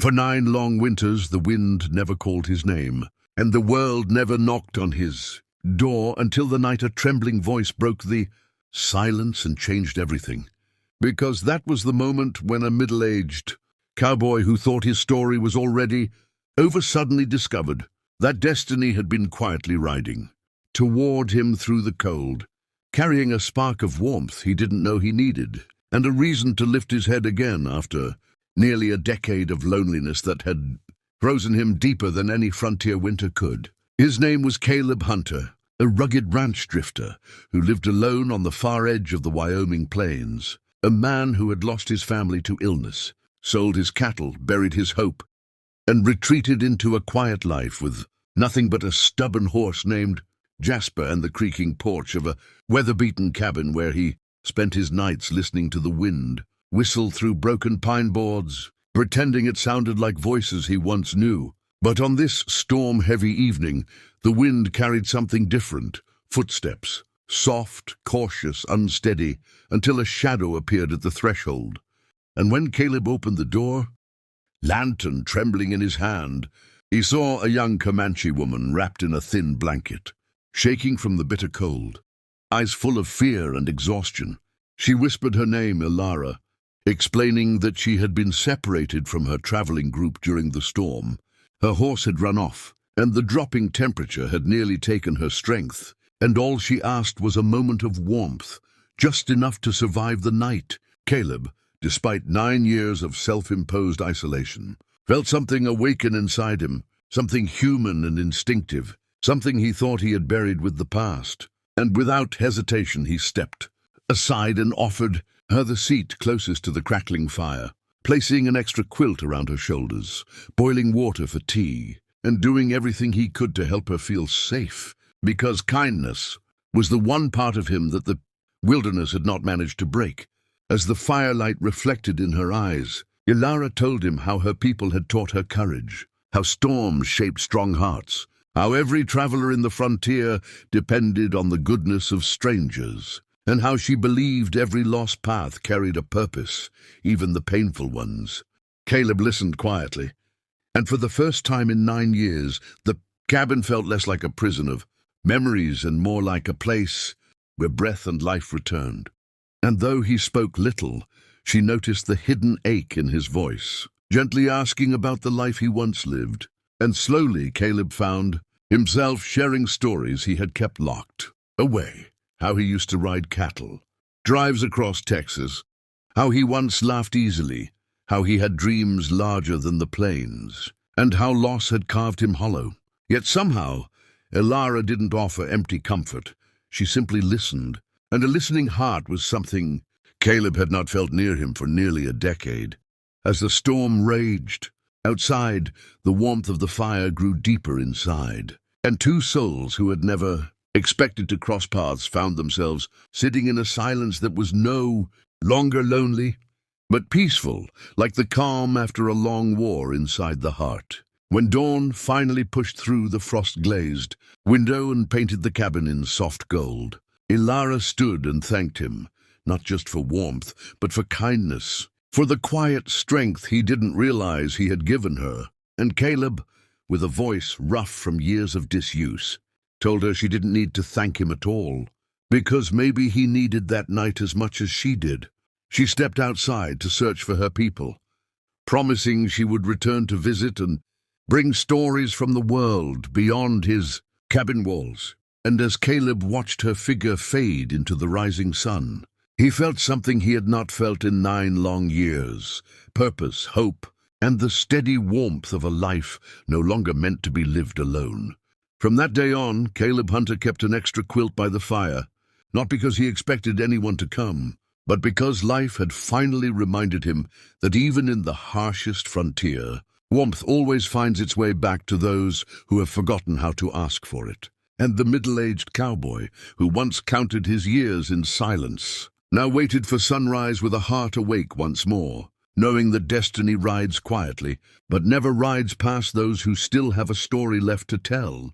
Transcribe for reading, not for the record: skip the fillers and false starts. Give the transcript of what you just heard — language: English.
For 9 long winters, the wind never called his name, and the world never knocked on his door until the night a trembling voice broke the silence and changed everything. Because that was the moment when a middle-aged cowboy who thought his story was already over suddenly discovered that destiny had been quietly riding toward him through the cold, carrying a spark of warmth he didn't know he needed, and a reason to lift his head again after nearly a decade of loneliness that had frozen him deeper than any frontier winter could. His name was Caleb Hunter, a rugged ranch drifter who lived alone on the far edge of the Wyoming plains, a man who had lost his family to illness, sold his cattle, buried his hope, and retreated into a quiet life with nothing but a stubborn horse named Jasper and the creaking porch of a weather-beaten cabin where he spent his nights listening to the wind whistle through broken pine boards, pretending it sounded like voices he once knew. But on this storm-heavy evening, the wind carried something different. Footsteps, soft, cautious, unsteady, until a shadow appeared at the threshold. And when Caleb opened the door, lantern trembling in his hand, he saw a young Comanche woman wrapped in a thin blanket, shaking from the bitter cold, eyes full of fear and exhaustion. She whispered her name, Ilara, explaining that she had been separated from her traveling group during the storm. Her horse had run off, and the dropping temperature had nearly taken her strength, and all she asked was a moment of warmth, just enough to survive the night. Caleb, despite 9 years of self-imposed isolation, felt something awaken inside him, something human and instinctive, something he thought he had buried with the past. And without hesitation he stepped aside and offered her the seat closest to the crackling fire, placing an extra quilt around her shoulders, boiling water for tea, and doing everything he could to help her feel safe, because kindness was the one part of him that the wilderness had not managed to break. As the firelight reflected in her eyes, Ilara told him how her people had taught her courage, how storms shaped strong hearts, how every traveler in the frontier depended on the goodness of strangers, and how she believed every lost path carried a purpose, even the painful ones. Caleb listened quietly, and for the first time in 9 years, the cabin felt less like a prison of memories and more like a place where breath and life returned. And though he spoke little, she noticed the hidden ache in his voice, gently asking about the life he once lived. And slowly Caleb found himself sharing stories he had kept locked away. How he used to ride cattle, drives across Texas, how he once laughed easily, how he had dreams larger than the plains, and how loss had carved him hollow. Yet somehow, Ilara didn't offer empty comfort. She simply listened, and a listening heart was something Caleb had not felt near him for nearly a decade. As the storm raged outside, the warmth of the fire grew deeper inside, and 2 souls who had never expected to cross paths found themselves sitting in a silence that was no longer lonely, but peaceful, like the calm after a long war inside the heart. When dawn finally pushed through the frost-glazed window and painted the cabin in soft gold, Ilara stood and thanked him, not just for warmth, but for kindness, for the quiet strength he didn't realize he had given her. And Caleb, with a voice rough from years of disuse, told her she didn't need to thank him at all, because maybe he needed that night as much as she did. She stepped outside to search for her people, promising she would return to visit and bring stories from the world beyond his cabin walls. And as Caleb watched her figure fade into the rising sun, he felt something he had not felt in 9 long years: purpose, hope, and the steady warmth of a life no longer meant to be lived alone. From that day on, Caleb Hunter kept an extra quilt by the fire, not because he expected anyone to come, but because life had finally reminded him that even in the harshest frontier, warmth always finds its way back to those who have forgotten how to ask for it. And the middle-aged cowboy, who once counted his years in silence, now waited for sunrise with a heart awake once more, knowing that destiny rides quietly, but never rides past those who still have a story left to tell.